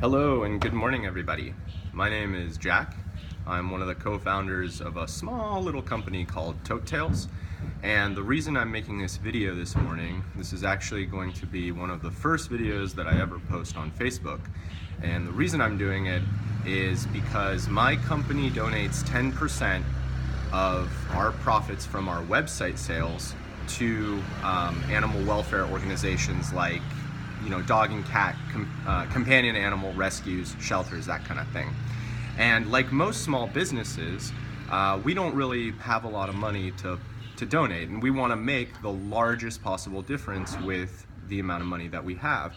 Hello and good morning, everybody. My name is Jack. I'm one of the co-founders of a small little company called Tote Tales. And the reason I'm making this video this morning, this is actually going to be one of the first videos that I ever post on Facebook. And the reason I'm doing it is because my company donates 10% of our profits from our website sales to animal welfare organizations like dog and cat, companion animal rescues, shelters, that kind of thing. And like most small businesses, we don't really have a lot of money to donate, and we want to make the largest possible difference with the amount of money that we have.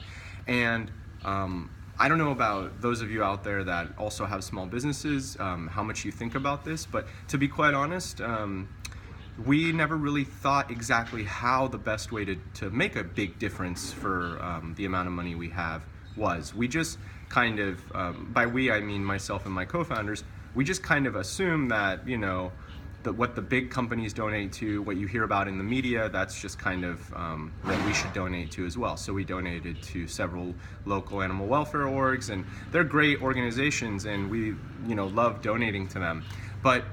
And I don't know about those of you out there that also have small businesses, how much you think about this, but to be quite honest, we never really thought exactly how the best way to make a big difference for the amount of money we have was. We just kind of, by we I mean myself and my co-founders, we just kind of assume that, that what the big companies donate to, what you hear about in the media, that's just kind of that we should donate to as well. So we donated to several local animal welfare orgs, and they're great organizations, and we love donating to them. But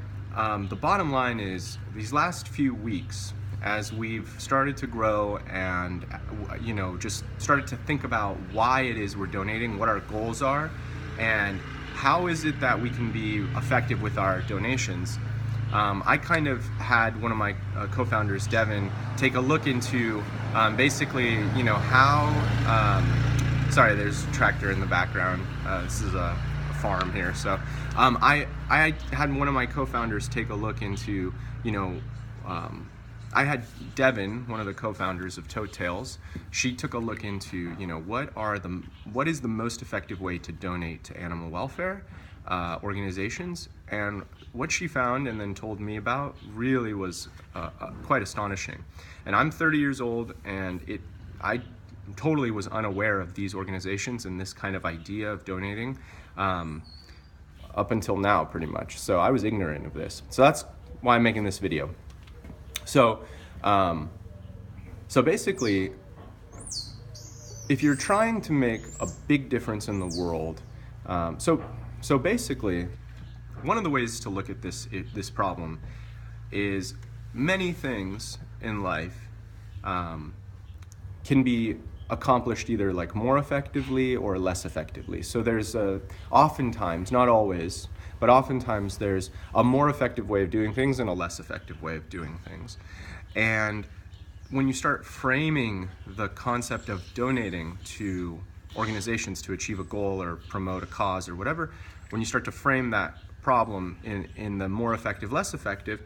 the bottom line is, these last few weeks, as we've started to grow and just started to think about why it is we're donating, what our goals are, and how is it that we can be effective with our donations, I kind of had one of my co-founders, Devin, take a look into basically, how, sorry, there's a tractor in the background. This is a farm here. So I had one of my co-founders take a look into, I had Devin, one of the co-founders of Tote Tales, she took a look into, what is the most effective way to donate to animal welfare organizations. And what she found and then told me about really was quite astonishing. And I'm 30 years old, and I totally was unaware of these organizations and this kind of idea of donating up until now, pretty much. So I was ignorant of this. So that's why I'm making this video. So, so basically, if you're trying to make a big difference in the world, so basically, one of the ways to look at this problem is many things in life can be accomplished either like more effectively or less effectively. So there's oftentimes, not always, but oftentimes there's a more effective way of doing things and a less effective way of doing things. And when you start framing the concept of donating to organizations to achieve a goal or promote a cause or whatever, when you start to frame that problem in the more effective, less effective,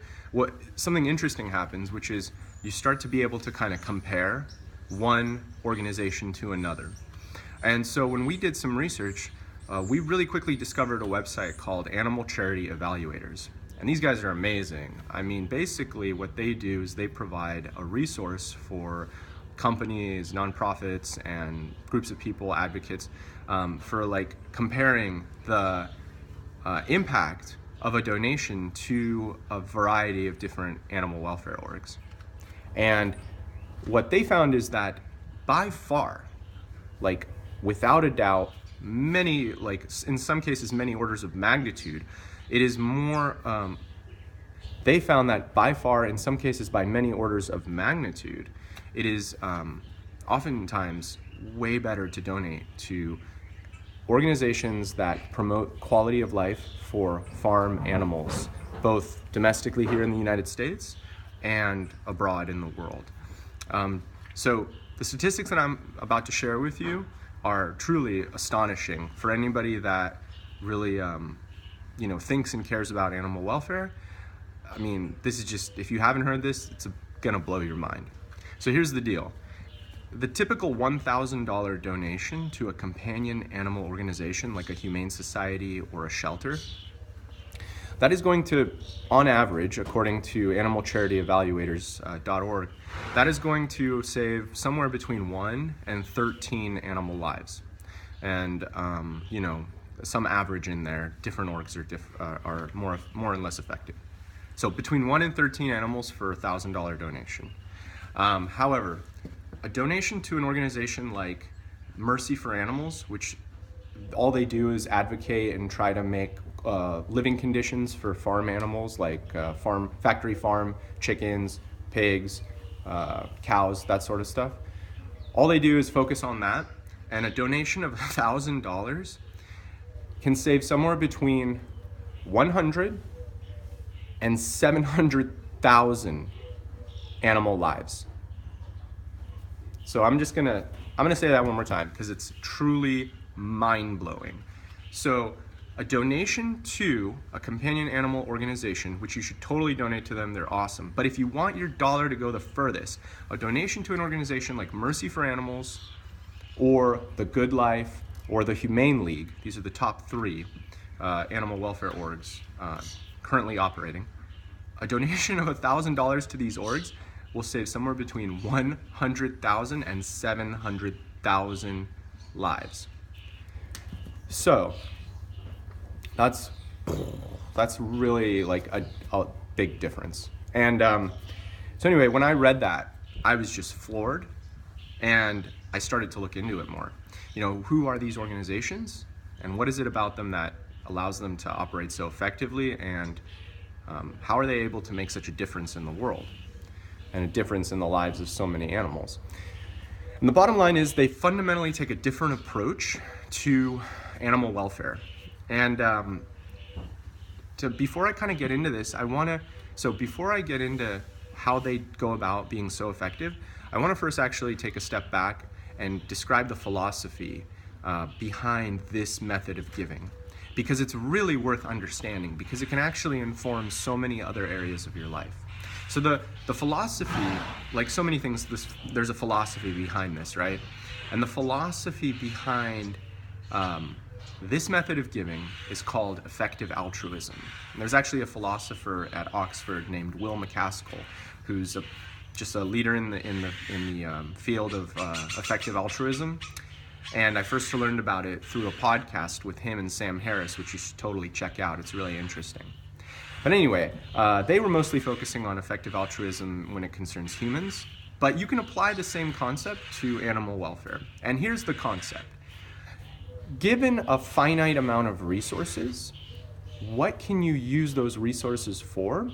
something interesting happens, which is you start to be able to kind of compare one organization to another. And so when we did some research, we really quickly discovered a website called Animal Charity Evaluators. And these guys are amazing. I mean, basically what they do is they provide a resource for companies, nonprofits, and groups of people, advocates, for like comparing the impact of a donation to a variety of different animal welfare orgs. And what they found is that by far, like without a doubt, many, like in some cases, many orders of magnitude, it is more, they found that by far, in some cases by many orders of magnitude, it is oftentimes way better to donate to organizations that promote quality of life for farm animals, both domestically here in the United States and abroad in the world. So the statistics that I'm about to share with you are truly astonishing for anybody that really, thinks and cares about animal welfare. I mean, this is just, if you haven't heard this, it's gonna blow your mind. So here's the deal. The typical $1,000 donation to a companion animal organization like a humane society or a shelter, that is going to, on average, according to animalcharityevaluators.org, that is going to save somewhere between 1 and 13 animal lives. And, some average in there, different orgs are more and less effective. So between 1 and 13 animals for a $1,000 donation. However, a donation to an organization like Mercy for Animals, which all they do is advocate and try to make living conditions for farm animals, like factory farm chickens, pigs, cows, that sort of stuff. All they do is focus on that, and a donation of $1,000 can save somewhere between 100 and 700,000 animal lives. So I'm gonna say that one more time because it's truly mind-blowing. So a donation to a companion animal organization, which you should totally donate to them, they're awesome. But if you want your dollar to go the furthest, a donation to an organization like Mercy for Animals or the Good Life or the Humane League, these are the top 3 animal welfare orgs currently operating. A donation of $1,000 to these orgs will save somewhere between 100,000 and 700,000 lives. So that's really like a big difference. And so anyway, when I read that, I was just floored, and I started to look into it more. Who are these organizations, and what is it about them that allows them to operate so effectively, and how are they able to make such a difference in the world and a difference in the lives of so many animals? And the bottom line is they fundamentally take a different approach to animal welfare. And before I kind of get into this, before I get into how they go about being so effective, I want to first actually take a step back and describe the philosophy behind this method of giving, because it's really worth understanding, because it can actually inform so many other areas of your life. So the philosophy, like so many things, there's a philosophy behind this, right? And the philosophy behind this method of giving is called effective altruism. And there's actually a philosopher at Oxford named Will MacAskill, who's just a leader in the field of effective altruism. And I first learned about it through a podcast with him and Sam Harris, which you should totally check out. It's really interesting. But anyway, they were mostly focusing on effective altruism when it concerns humans, but you can apply the same concept to animal welfare. And here's the concept. Given a finite amount of resources, what can you use those resources for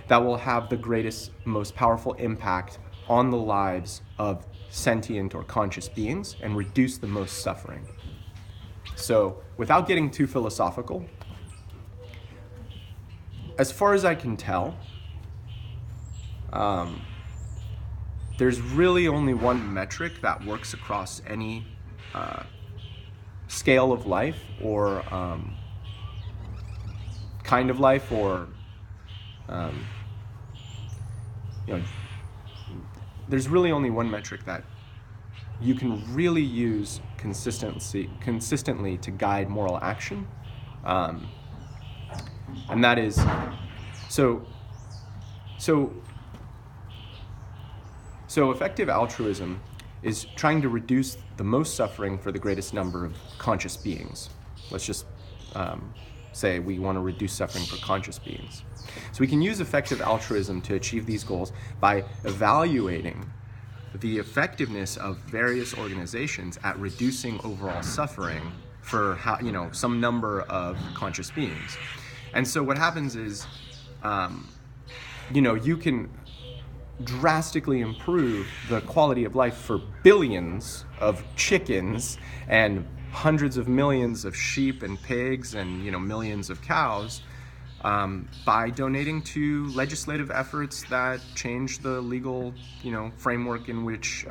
that will have the greatest, most powerful impact on the lives of sentient or conscious beings and reduce the most suffering? So, without getting too philosophical, as far as I can tell, there's really only one metric that works across any scale of life or kind of life, or there's really only one metric that you can really use consistently to guide moral action, and that is so effective altruism is trying to reduce the most suffering for the greatest number of conscious beings. Let's just say we want to reduce suffering for conscious beings. So we can use effective altruism to achieve these goals by evaluating the effectiveness of various organizations at reducing overall suffering for some number of conscious beings. And so what happens is, you can drastically improve the quality of life for billions of chickens and hundreds of millions of sheep and pigs and millions of cows by donating to legislative efforts that change the legal framework in which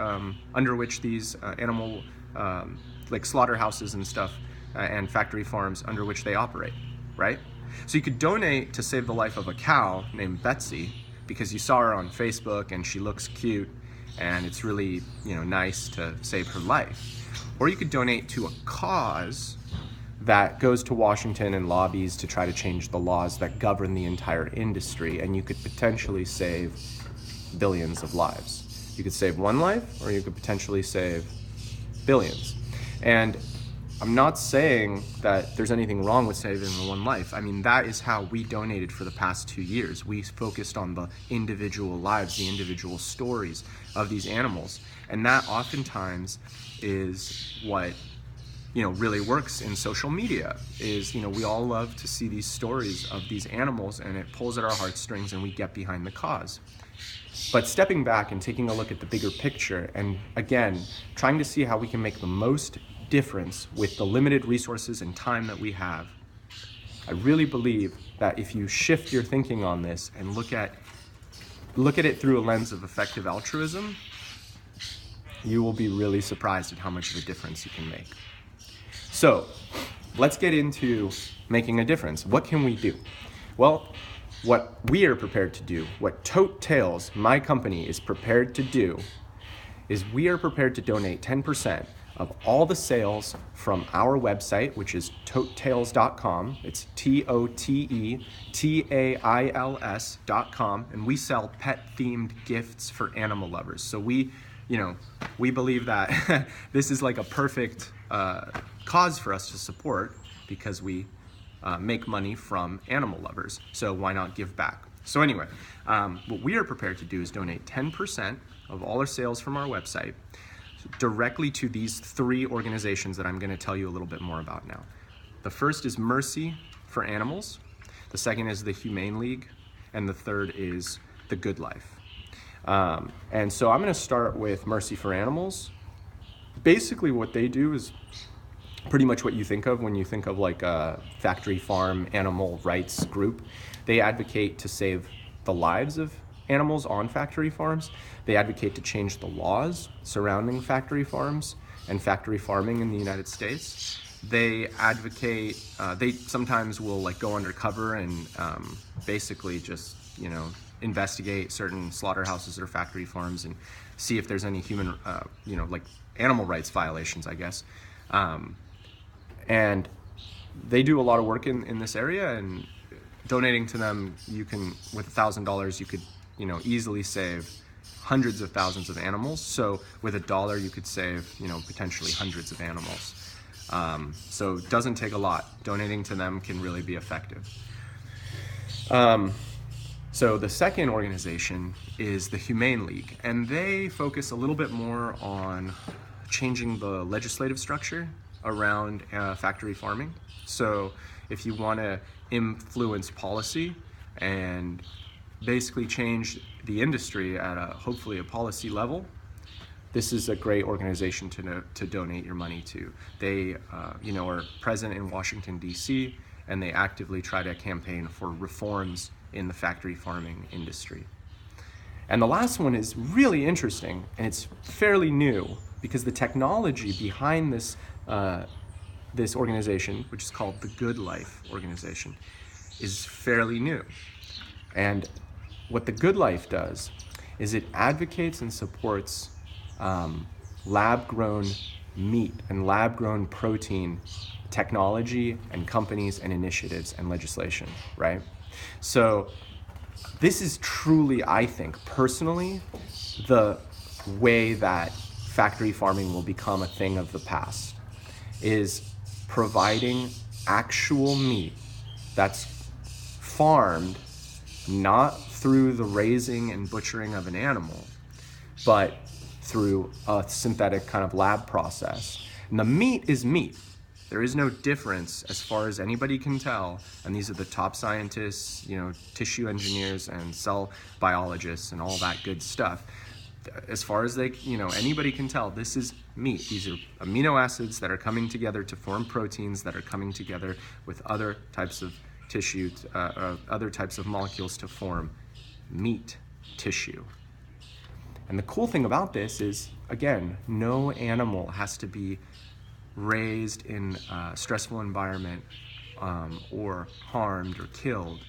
under which these animal like slaughterhouses and stuff and factory farms under which they operate, right? So you could donate to save the life of a cow named Betsy because you saw her on Facebook and she looks cute and it's really nice to save her life. Or you could donate to a cause that goes to Washington and lobbies to try to change the laws that govern the entire industry, and you could potentially save billions of lives. You could save one life, or you could potentially save billions. And I'm not saying that there's anything wrong with saving one life. I mean, that is how we donated for the past 2 years. We focused on the individual lives, the individual stories of these animals. And that oftentimes is what really works in social media is, we all love to see these stories of these animals, and it pulls at our heartstrings and we get behind the cause. But stepping back and taking a look at the bigger picture, and again, trying to see how we can make the most difference with the limited resources and time that we have, I really believe that if you shift your thinking on this and look at it through a lens of effective altruism, you will be really surprised at how much of a difference you can make. So let's get into making a difference. What can we do? Well, what we are prepared to do, what Tote Tales, my company, is prepared to do, is we are prepared to donate 10% of all the sales from our website, which is totetails.com. It's TOTETAILS.com, and we sell pet-themed gifts for animal lovers. So we believe that this is like a perfect cause for us to support, because we make money from animal lovers. So why not give back? So anyway, what we are prepared to do is donate 10% of all our sales from our website directly to these 3 organizations that I'm going to tell you a little bit more about now. The first is Mercy for Animals, the second is the Humane League, and the third is the Good Life. And so I'm going to start with Mercy for Animals. Basically what they do is pretty much what you think of when you think of like a factory farm animal rights group. They advocate to save the lives of animals on factory farms. They advocate to change the laws surrounding factory farms and factory farming in the United States. They advocate, they sometimes will like go undercover and basically just, investigate certain slaughterhouses or factory farms and see if there's any human, like animal rights violations, I guess. And they do a lot of work in this area, and donating to them, you can, with $1,000, you could, easily save hundreds of thousands of animals. So with $1, you could save, potentially hundreds of animals. So it doesn't take a lot. Donating to them can really be effective. So the second organization is the Humane League, and they focus a little bit more on changing the legislative structure around factory farming. So if you want to influence policy and basically change the industry at hopefully a policy level, this is a great organization to donate your money to. They are present in Washington, D.C., and they actively try to campaign for reforms in the factory farming industry. And the last one is really interesting, and it's fairly new, because the technology behind this organization, which is called the Good Life organization, is fairly new. And what the Good Life does is it advocates and supports lab-grown meat and lab-grown protein technology and companies and initiatives and legislation, right? So this is truly, I think, personally, the way that factory farming will become a thing of the past, is providing actual meat that's farmed, not through the raising and butchering of an animal, but through a synthetic kind of lab process. And the meat is meat. There is no difference as far as anybody can tell, and these are the top scientists, tissue engineers and cell biologists and all that good stuff. As far as anybody can tell, this is meat. These are amino acids that are coming together to form proteins that are coming together with other types of tissue, other types of molecules to form meat tissue. And the cool thing about this is, again, no animal has to be raised in a stressful environment or harmed or killed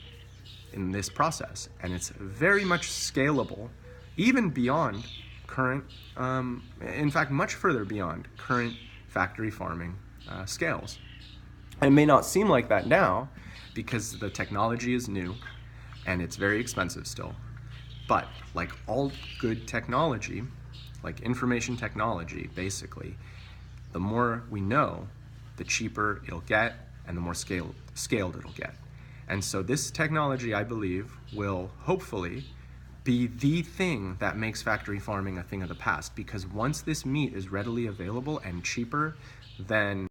in this process. And it's very much scalable, even beyond current, in fact, much further beyond current factory farming scales. And it may not seem like that now because the technology is new and it's very expensive still. But like all good technology, like information technology, basically, the more we know, the cheaper it'll get and the more scaled it'll get. And so this technology, I believe, will hopefully be the thing that makes factory farming a thing of the past, because once this meat is readily available and cheaper, then